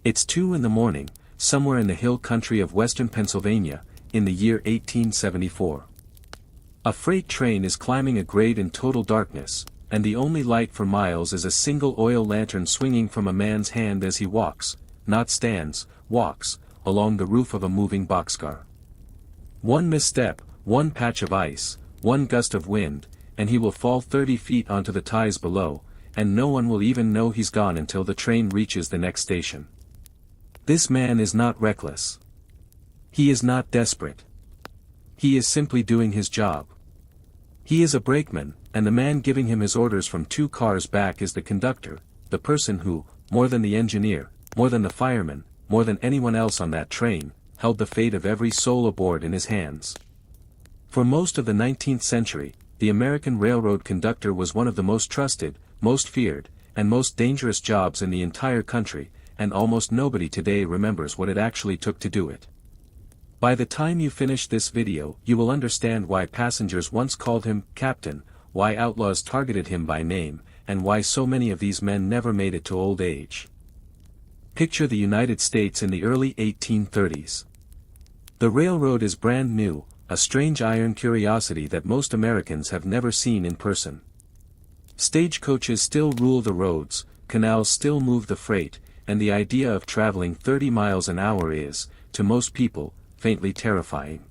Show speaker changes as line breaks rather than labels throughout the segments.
It's 2 in the morning, somewhere in the hill country of western Pennsylvania, in the year 1874. A freight train is climbing a grade in total darkness, and the only light for miles is a single oil lantern swinging from a man's hand as he walks, not stands, walks, along the roof of a moving boxcar. One misstep, one patch of ice, one gust of wind, and he will fall 30 feet onto the ties below, and no one will even know he's gone until the train reaches the next station. This man is not reckless. He is not desperate. He is simply doing his job. He is a brakeman, and the man giving him his orders from 2 cars back is the conductor, the person who, more than the engineer, more than the fireman, more than anyone else on that train, held the fate of every soul aboard in his hands. For most of the 19th century, the American railroad conductor was one of the most trusted, most feared, and most dangerous jobs in the entire country, and almost nobody today remembers what it actually took to do it. By the time you finish this video, you will understand why passengers once called him Captain, why outlaws targeted him by name, and why so many of these men never made it to old age. Picture the United States in the early 1830s. The railroad is brand new, a strange iron curiosity that most Americans have never seen in person. Stagecoaches still rule the roads, canals still move the freight, and the idea of traveling 30 miles an hour is, to most people, faintly terrifying.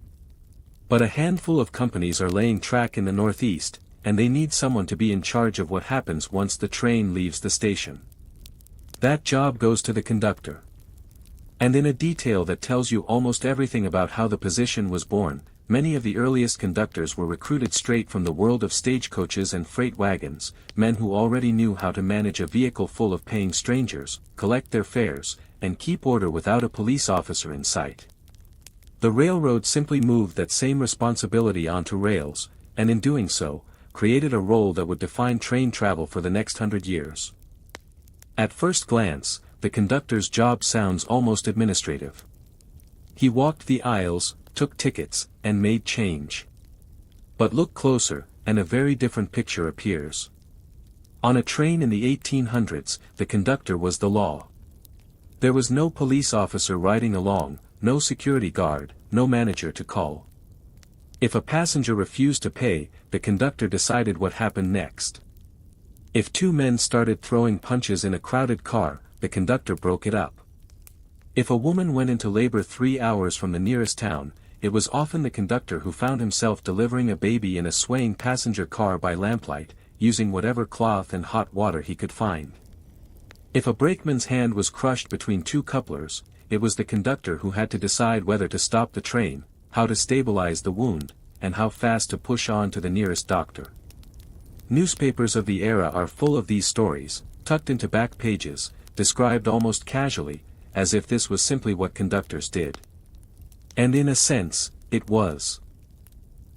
But a handful of companies are laying track in the Northeast, and they need someone to be in charge of what happens once the train leaves the station. That job goes to the conductor. And in a detail that tells you almost everything about how the position was born, many of the earliest conductors were recruited straight from the world of stagecoaches and freight wagons, men who already knew how to manage a vehicle full of paying strangers, collect their fares, and keep order without a police officer in sight. The railroad simply moved that same responsibility onto rails, and in doing so, created a role that would define train travel for the next 100 years. At first glance, the conductor's job sounds almost administrative. He walked the aisles, took tickets, and made change. But look closer, and a very different picture appears. On a train in the 1800s, the conductor was the law. There was no police officer riding along, no security guard, no manager to call. If a passenger refused to pay, the conductor decided what happened next. If 2 men started throwing punches in a crowded car, the conductor broke it up. If a woman went into labor 3 hours from the nearest town, it was often the conductor who found himself delivering a baby in a swaying passenger car by lamplight, using whatever cloth and hot water he could find. If a brakeman's hand was crushed between 2 couplers, it was the conductor who had to decide whether to stop the train, how to stabilize the wound, and how fast to push on to the nearest doctor. Newspapers of the era are full of these stories, tucked into back pages, described almost casually, as if this was simply what conductors did. And in a sense, it was.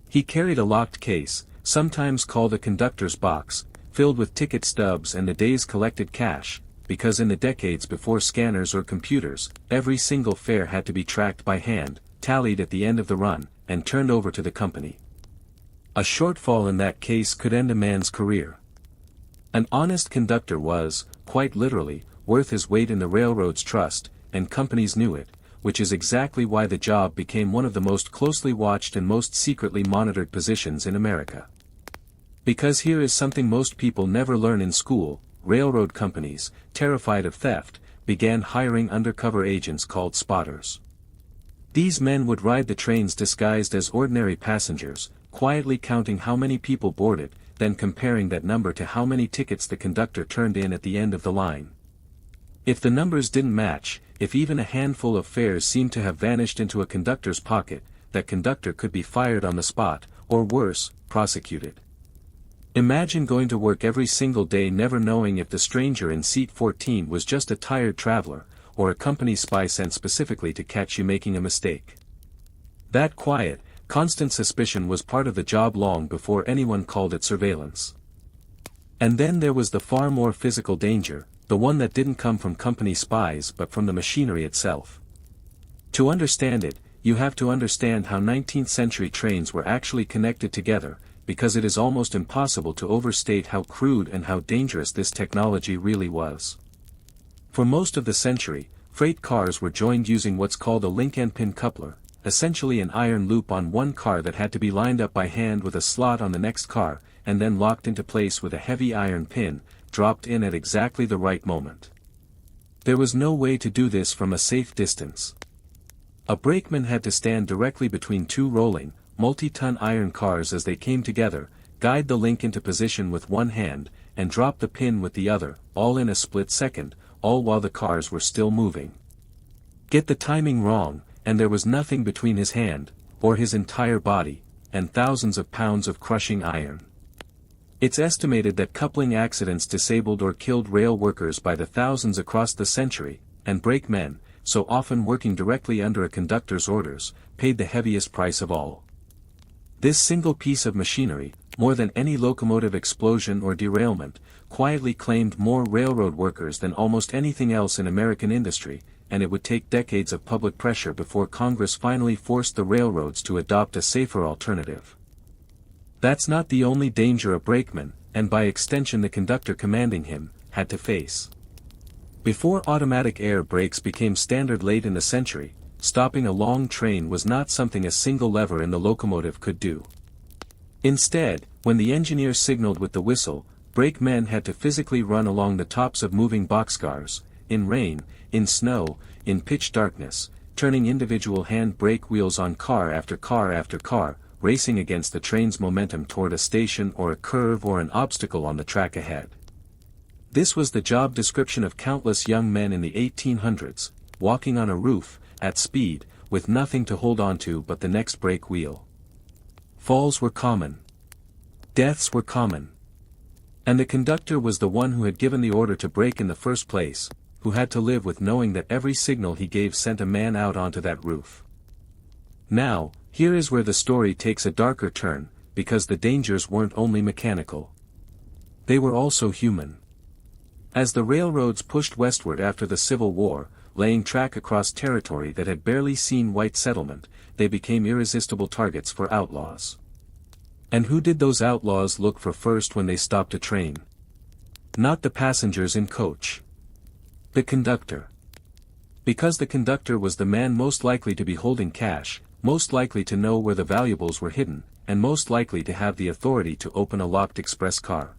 He carried a locked case, sometimes called a conductor's box, filled with ticket stubs and the day's collected cash, because in the decades before scanners or computers, every single fare had to be tracked by hand, tallied at the end of the run, and turned over to the company. A shortfall in that case could end a man's career. An honest conductor was, quite literally, worth his weight in the railroad's trust, and companies knew it, which is exactly why the job became one of the most closely watched and most secretly monitored positions in America. Because here is something most people never learn in school, railroad companies, terrified of theft, began hiring undercover agents called spotters. These men would ride the trains disguised as ordinary passengers, quietly counting how many people boarded, then comparing that number to how many tickets the conductor turned in at the end of the line. If the numbers didn't match, if even a handful of fares seemed to have vanished into a conductor's pocket, that conductor could be fired on the spot, or worse, prosecuted. Imagine going to work every single day never knowing if the stranger in seat 14 was just a tired traveler, or a company spy sent specifically to catch you making a mistake. That quiet, constant suspicion was part of the job long before anyone called it surveillance. And then there was the far more physical danger, the one that didn't come from company spies but from the machinery itself. To understand it, you have to understand how 19th century trains were actually connected together, because it is almost impossible to overstate how crude and how dangerous this technology really was. For most of the century, freight cars were joined using what's called a link-and-pin coupler, essentially an iron loop on one car that had to be lined up by hand with a slot on the next car, and then locked into place with a heavy iron pin, dropped in at exactly the right moment. There was no way to do this from a safe distance. A brakeman had to stand directly between two rolling, multi-ton iron cars as they came together, guide the link into position with one hand, and drop the pin with the other, all in a split second, all while the cars were still moving. Get the timing wrong, and there was nothing between his hand, or his entire body, and thousands of pounds of crushing iron. It's estimated that coupling accidents disabled or killed rail workers by the thousands across the century, and brakemen, so often working directly under a conductor's orders, paid the heaviest price of all. This single piece of machinery, more than any locomotive explosion or derailment, quietly claimed more railroad workers than almost anything else in American industry, and it would take decades of public pressure before Congress finally forced the railroads to adopt a safer alternative. That's not the only danger a brakeman, and by extension the conductor commanding him, had to face. Before automatic air brakes became standard late in the century, stopping a long train was not something a single lever in the locomotive could do. Instead, when the engineer signaled with the whistle, brakemen had to physically run along the tops of moving boxcars, in rain, in snow, in pitch darkness, turning individual hand brake wheels on car after car after car, racing against the train's momentum toward a station or a curve or an obstacle on the track ahead. This was the job description of countless young men in the 1800s, walking on a roof, at speed, with nothing to hold on to but the next brake wheel. Falls were common. Deaths were common. And the conductor was the one who had given the order to brake in the first place, who had to live with knowing that every signal he gave sent a man out onto that roof. Now, here is where the story takes a darker turn, because the dangers weren't only mechanical. They were also human. As the railroads pushed westward after the Civil War, laying track across territory that had barely seen white settlement, they became irresistible targets for outlaws. And who did those outlaws look for first when they stopped a train? Not the passengers in coach. The conductor. Because the conductor was the man most likely to be holding cash, most likely to know where the valuables were hidden, and most likely to have the authority to open a locked express car.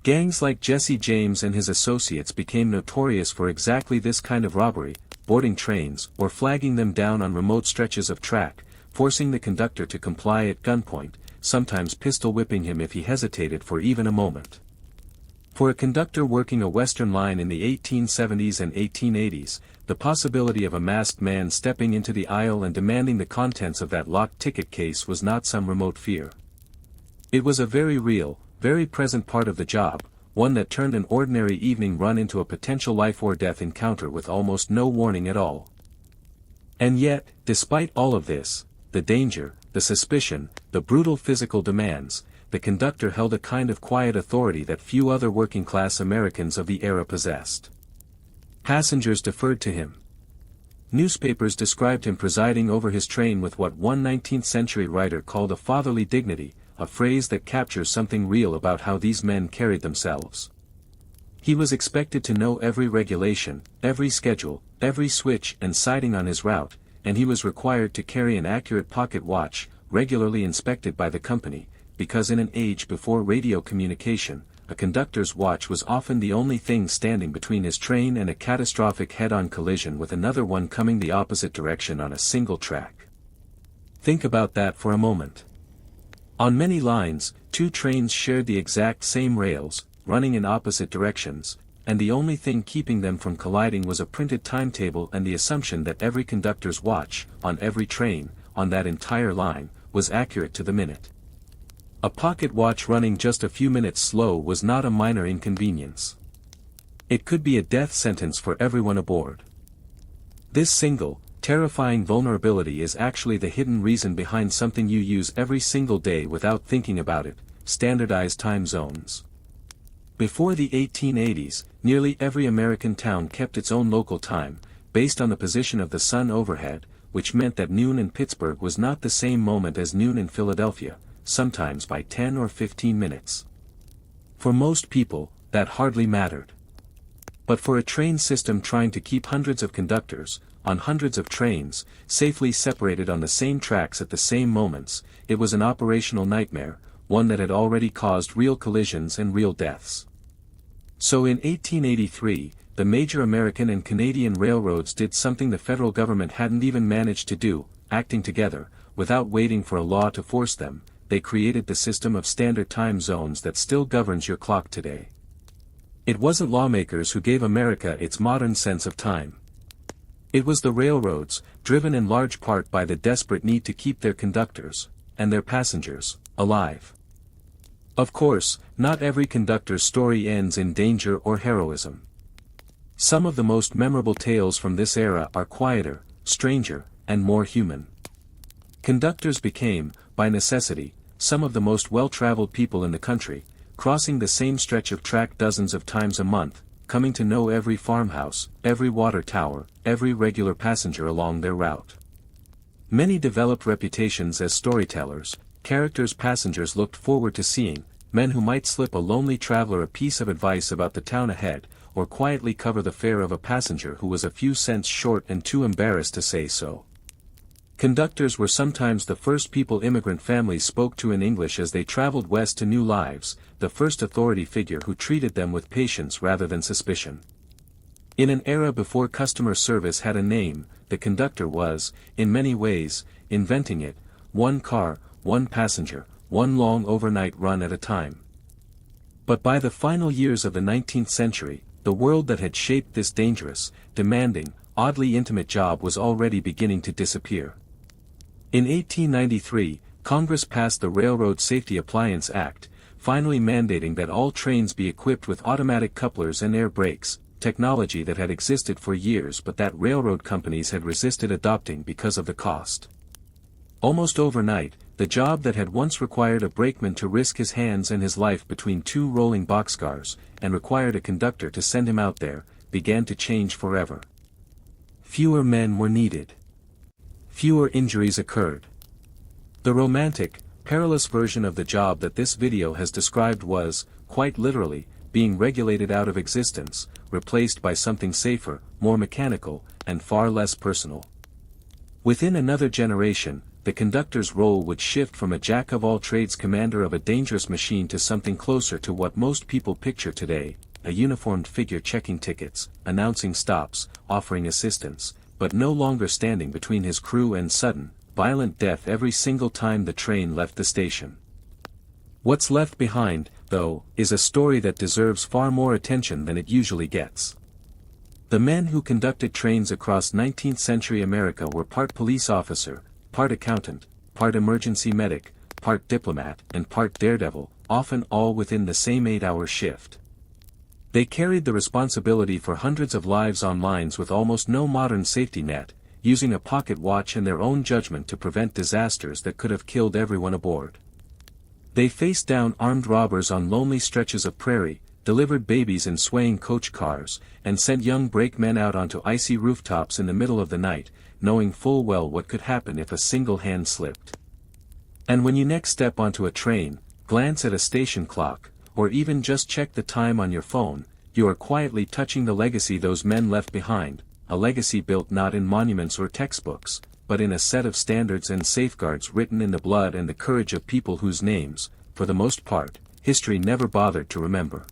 Gangs like Jesse James and his associates became notorious for exactly this kind of robbery, boarding trains or flagging them down on remote stretches of track, forcing the conductor to comply at gunpoint, sometimes pistol whipping him if he hesitated for even a moment. For a conductor working a western line in the 1870s and 1880s, the possibility of a masked man stepping into the aisle and demanding the contents of that locked ticket case was not some remote fear. It was a very real, very present part of the job, one that turned an ordinary evening run into a potential life-or-death encounter with almost no warning at all. And yet, despite all of this, the danger, the suspicion, the brutal physical demands, the conductor held a kind of quiet authority that few other working-class Americans of the era possessed. Passengers deferred to him. Newspapers described him presiding over his train with what one 19th-century writer called a fatherly dignity, a phrase that captures something real about how these men carried themselves. He was expected to know every regulation, every schedule, every switch and siding on his route, and he was required to carry an accurate pocket watch, regularly inspected by the company, because in an age before radio communication, a conductor's watch was often the only thing standing between his train and a catastrophic head-on collision with another one coming the opposite direction on a single track. Think about that for a moment. On many lines, two trains shared the exact same rails, running in opposite directions, and the only thing keeping them from colliding was a printed timetable and the assumption that every conductor's watch, on every train, on that entire line, was accurate to the minute. A pocket watch running just a few minutes slow was not a minor inconvenience. It could be a death sentence for everyone aboard. This single, terrifying vulnerability is actually the hidden reason behind something you use every single day without thinking about it: standardized time zones. Before the 1880s, nearly every American town kept its own local time, based on the position of the sun overhead, which meant that noon in Pittsburgh was not the same moment as noon in Philadelphia, sometimes by 10 or 15 minutes. For most people, that hardly mattered. But for a train system trying to keep hundreds of conductors, on hundreds of trains, safely separated on the same tracks at the same moments, it was an operational nightmare, one that had already caused real collisions and real deaths. So in 1883, the major American and Canadian railroads did something the federal government hadn't even managed to do, acting together, without waiting for a law to force them. They created the system of standard time zones that still governs your clock today. It wasn't lawmakers who gave America its modern sense of time. It was the railroads, driven in large part by the desperate need to keep their conductors, and their passengers, alive. Of course, not every conductor's story ends in danger or heroism. Some of the most memorable tales from this era are quieter, stranger, and more human. Conductors became, by necessity, some of the most well-traveled people in the country, crossing the same stretch of track dozens of times a month, coming to know every farmhouse, every water tower, every regular passenger along their route. Many developed reputations as storytellers, characters passengers looked forward to seeing, men who might slip a lonely traveler a piece of advice about the town ahead, or quietly cover the fare of a passenger who was a few cents short and too embarrassed to say so. Conductors were sometimes the first people immigrant families spoke to in English as they traveled west to new lives, the first authority figure who treated them with patience rather than suspicion. In an era before customer service had a name, the conductor was, in many ways, inventing it, one car, one passenger, one long overnight run at a time. But by the final years of the 19th century, the world that had shaped this dangerous, demanding, oddly intimate job was already beginning to disappear. In 1893, Congress passed the Railroad Safety Appliance Act, finally mandating that all trains be equipped with automatic couplers and air brakes, technology that had existed for years but that railroad companies had resisted adopting because of the cost. Almost overnight, the job that had once required a brakeman to risk his hands and his life between two rolling boxcars, and required a conductor to send him out there, began to change forever. Fewer men were needed. Fewer injuries occurred. The romantic, perilous version of the job that this video has described was, quite literally, being regulated out of existence, replaced by something safer, more mechanical, and far less personal. Within another generation, the conductor's role would shift from a jack-of-all-trades commander of a dangerous machine to something closer to what most people picture today, a uniformed figure checking tickets, announcing stops, offering assistance, but no longer standing between his crew and sudden, violent death every single time the train left the station. What's left behind, though, is a story that deserves far more attention than it usually gets. The men who conducted trains across 19th-century America were part police officer, part accountant, part emergency medic, part diplomat, and part daredevil, often all within the same 8-hour shift. They carried the responsibility for hundreds of lives on lines with almost no modern safety net, using a pocket watch and their own judgment to prevent disasters that could have killed everyone aboard. They faced down armed robbers on lonely stretches of prairie, delivered babies in swaying coach cars, and sent young brakemen out onto icy rooftops in the middle of the night, knowing full well what could happen if a single hand slipped. And when you next step onto a train, glance at a station clock, or even just check the time on your phone, you are quietly touching the legacy those men left behind, a legacy built not in monuments or textbooks, but in a set of standards and safeguards written in the blood and the courage of people whose names, for the most part, history never bothered to remember.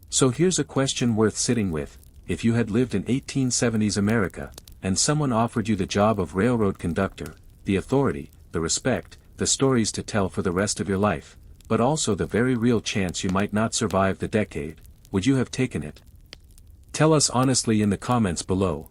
So here's a question worth sitting with: if you had lived in 1870s America, and someone offered you the job of railroad conductor, the authority, the respect, the stories to tell for the rest of your life, but also the very real chance you might not survive the decade, would you have taken it? Tell us honestly in the comments below.